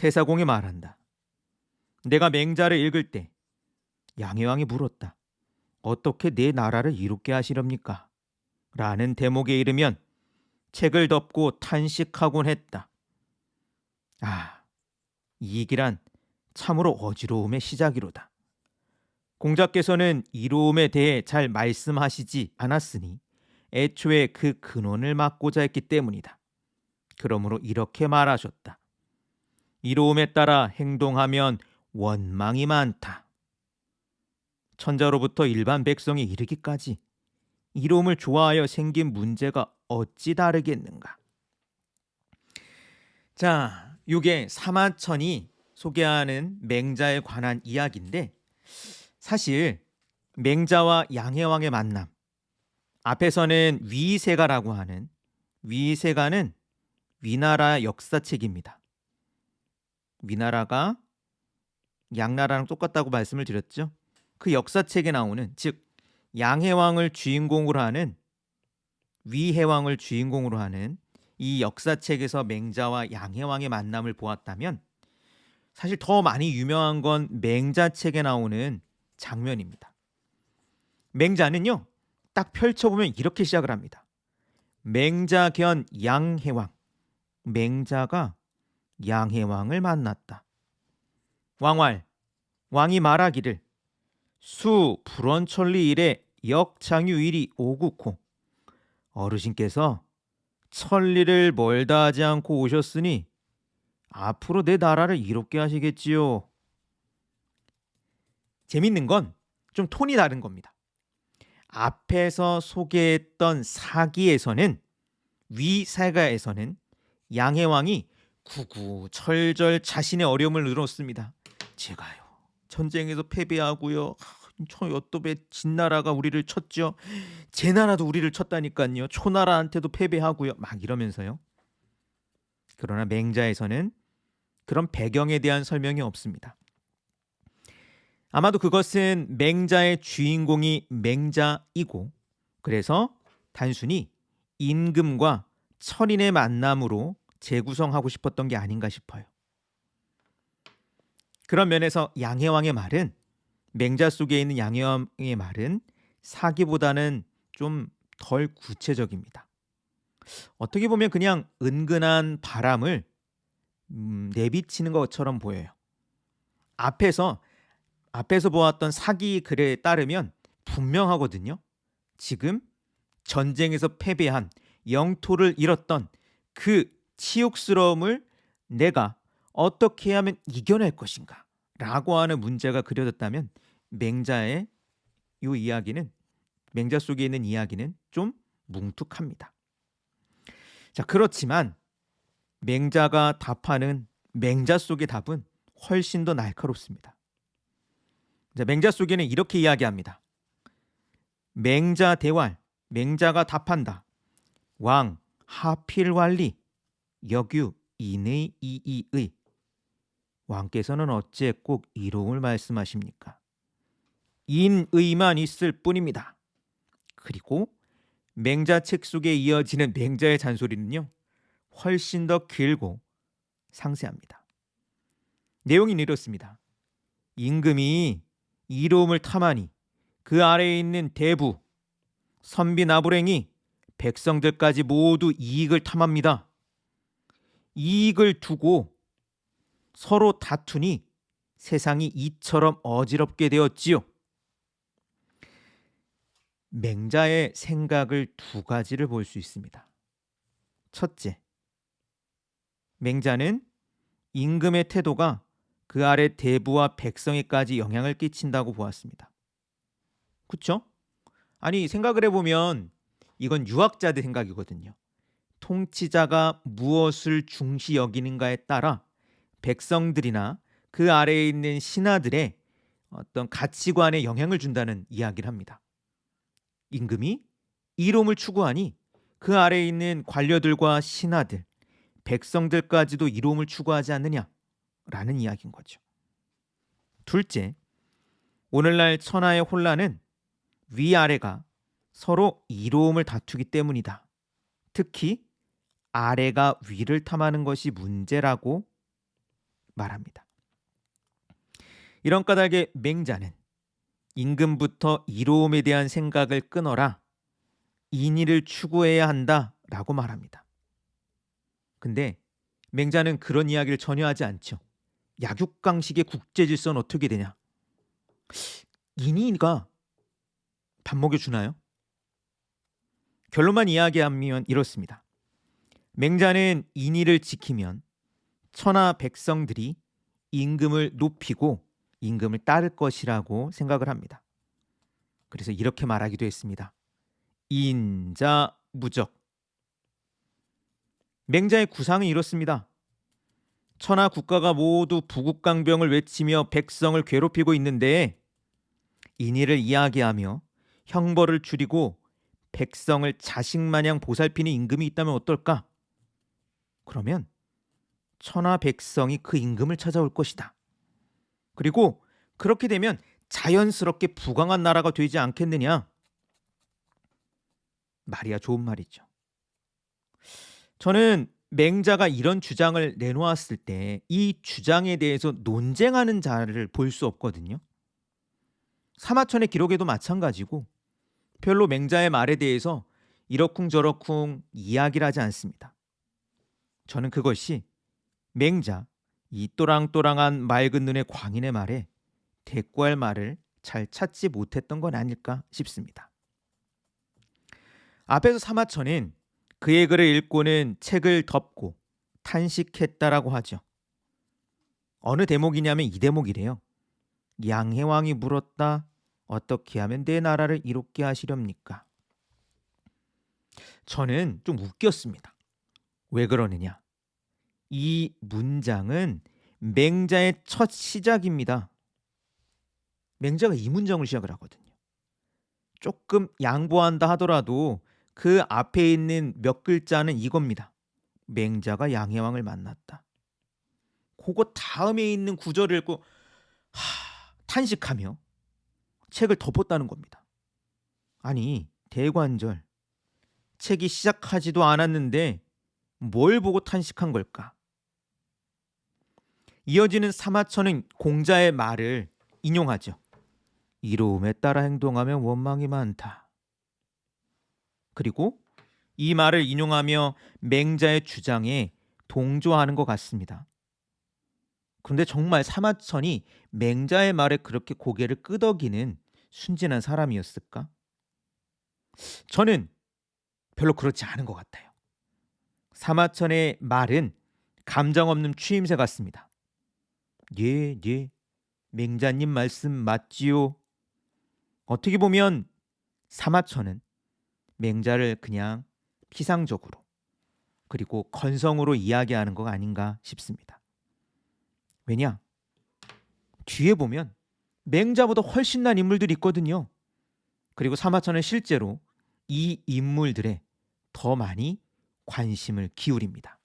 태사공이 말한다. 내가 맹자를 읽을 때 양해왕이 물었다. 어떻게 내 나라를 이롭게 하시렵니까? 라는 대목에 이르면 책을 덮고 탄식하곤 했다. 아, 이 얘기란 참으로 어지러움의 시작이로다. 공자께서는 이로움에 대해 잘 말씀하시지 않았으니 애초에 그 근원을 막고자 했기 때문이다. 그러므로 이렇게 말하셨다. 이로움에 따라 행동하면 원망이 많다. 천자로부터 일반 백성이 이르기까지 이로움을 좋아하여 생긴 문제가 어찌 다르겠는가. 자, 이게 사마천이 소개하는 맹자에 관한 이야기인데, 사실 맹자와 양해왕의 만남, 앞에서는 위세가라고 하는, 위세가는 위나라 역사책입니다. 위나라가 양나라랑 똑같다고 말씀을 드렸죠. 그 역사책에 나오는, 즉 양해왕을 주인공으로 하는, 위해왕을 주인공으로 하는 이 역사책에서 맹자와 양해왕의 만남을 보았다면, 사실 더 많이 유명한 건 맹자책에 나오는 장면입니다. 맹자는요, 딱 펼쳐보면 이렇게 시작을 합니다. 맹자견 양해왕. 맹자가 양해왕을 만났다. 왕왈, 왕이 말하기를 수 불원천리 일에 역장유일이 오국호. 어르신께서 천리를 멀다 하지 않고 오셨으니 앞으로 내 나라를 이롭게 하시겠지요. 재밌는 건 좀 톤이 다른 겁니다. 앞에서 소개했던 사기에서는, 위사가에서는 양해왕이 구구절절 자신의 어려움을 늘었습니다. 제가요, 전쟁에서 패배하고요, 저 여톱에 진나라가 우리를 쳤죠. 제 나라도 우리를 쳤다니까요. 초나라한테도 패배하고요. 막 이러면서요. 그러나 맹자에서는 그런 배경에 대한 설명이 없습니다. 아마도 그것은 맹자의 주인공이 맹자이고, 그래서 단순히 임금과 철인의 만남으로 재구성하고 싶었던 게 아닌가 싶어요. 그런 면에서 양해왕의 말은, 맹자 속에 있는 양해왕의 말은 사기보다는 좀 덜 구체적입니다. 어떻게 보면 그냥 은근한 바람을 내비치는 것처럼 보여요. 앞에서 보았던 사기 글에 따르면 분명하거든요. 지금 전쟁에서 패배한, 영토를 잃었던 그 치욕스러움을 내가 어떻게 하면 이겨낼 것인가 라고 하는 문제가 그려졌다면, 맹자의 이 이야기는, 맹자 속에 있는 이야기는 좀 뭉툭합니다. 자, 그렇지만 맹자가 답하는 맹자 속의 답은 훨씬 더 날카롭습니다. 자, 맹자 속에는 이렇게 이야기합니다. 맹자 대왈, 맹자가 답한다. 왕 하필왈리 역유 인의 이이의. 왕께서는 어찌 꼭 이로움을 말씀하십니까? 인의만 있을 뿐입니다. 그리고 맹자책 속에 이어지는 맹자의 잔소리는요, 훨씬 더 길고 상세합니다. 내용이 이렇습니다. 임금이 이로움을 탐하니 그 아래에 있는 대부, 선비 나부랭이 백성들까지 모두 이익을 탐합니다. 이익을 두고 서로 다투니 세상이 이처럼 어지럽게 되었지요. 맹자의 생각을 두 가지를 볼 수 있습니다. 첫째, 맹자는 임금의 태도가 그 아래 대부와 백성에까지 영향을 끼친다고 보았습니다. 그렇죠? 아니, 생각을 해보면 이건 유학자들 생각이거든요. 통치자가 무엇을 중시 여기는가에 따라 백성들이나 그 아래에 있는 신하들의 어떤 가치관에 영향을 준다는 이야기를 합니다. 임금이 이로움을 추구하니 그 아래에 있는 관료들과 신하들, 백성들까지도 이로움을 추구하지 않느냐라는 이야기인 거죠. 둘째, 오늘날 천하의 혼란은 위아래가 서로 이로움을 다투기 때문이다. 특히 아래가 위를 탐하는 것이 문제라고 말합니다. 이런 까닭에 맹자는 임금부터 이로움에 대한 생각을 끊어라. 인의를 추구해야 한다라고 말합니다. 근데 맹자는 그런 이야기를 전혀 하지 않죠. 약육강식의 국제 질서는 어떻게 되냐? 인의가 밥 먹여주나요? 결론만 이야기하면 이렇습니다. 맹자는 인의를 지키면 천하 백성들이 임금을 높이고 임금을 따를 것이라고 생각을 합니다. 그래서 이렇게 말하기도 했습니다. 인자무적. 맹자의 구상은 이렇습니다. 천하 국가가 모두 부국강병을 외치며 백성을 괴롭히고 있는데 인의를 이야기하며 형벌을 줄이고 백성을 자식마냥 보살피는 임금이 있다면 어떨까? 그러면 천하 백성이 그 임금을 찾아올 것이다. 그리고 그렇게 되면 자연스럽게 부강한 나라가 되지 않겠느냐? 말이야 좋은 말이죠. 저는 맹자가 이런 주장을 내놓았을 때 이 주장에 대해서 논쟁하는 자를 볼 수 없거든요. 사마천의 기록에도 마찬가지고 별로 맹자의 말에 대해서 이러쿵저러쿵 이야기를 하지 않습니다. 저는 그것이 맹자, 이 또랑또랑한 맑은 눈의 광인의 말에 대꾸할 말을 잘 찾지 못했던 건 아닐까 싶습니다. 앞에서 사마천은 그의 글을 읽고는 책을 덮고 탄식했다라고 하죠. 어느 대목이냐면 이 대목이래요. 양해왕이 물었다. 어떻게 하면 내 나라를 이롭게 하시렵니까? 저는 좀 웃겼습니다. 왜 그러느냐? 이 문장은 맹자의 첫 시작입니다. 맹자가 이 문장을 시작을 하거든요. 조금 양보한다 하더라도 그 앞에 있는 몇 글자는 이겁니다. 맹자가 양해왕을 만났다. 그거 다음에 있는 구절을 읽고 탄식하며 책을 덮었다는 겁니다. 아니 대관절 책이 시작하지도 않았는데 뭘 보고 탄식한 걸까? 이어지는 사마천은 공자의 말을 인용하죠. 이로움에 따라 행동하면 원망이 많다. 그리고 이 말을 인용하며 맹자의 주장에 동조하는 것 같습니다. 그런데 정말 사마천이 맹자의 말에 그렇게 고개를 끄덕이는 순진한 사람이었을까? 저는 별로 그렇지 않은 것 같아요. 사마천의 말은 감정 없는 추임새 같습니다. 예, 맹자님 말씀 맞지요? 어떻게 보면 사마천은 맹자를 그냥 피상적으로 그리고 건성으로 이야기하는 것 아닌가 싶습니다. 왜냐? 뒤에 보면 맹자보다 훨씬 난 인물들이 있거든요. 그리고 사마천은 실제로 이 인물들에 더 많이 관심을 기울입니다.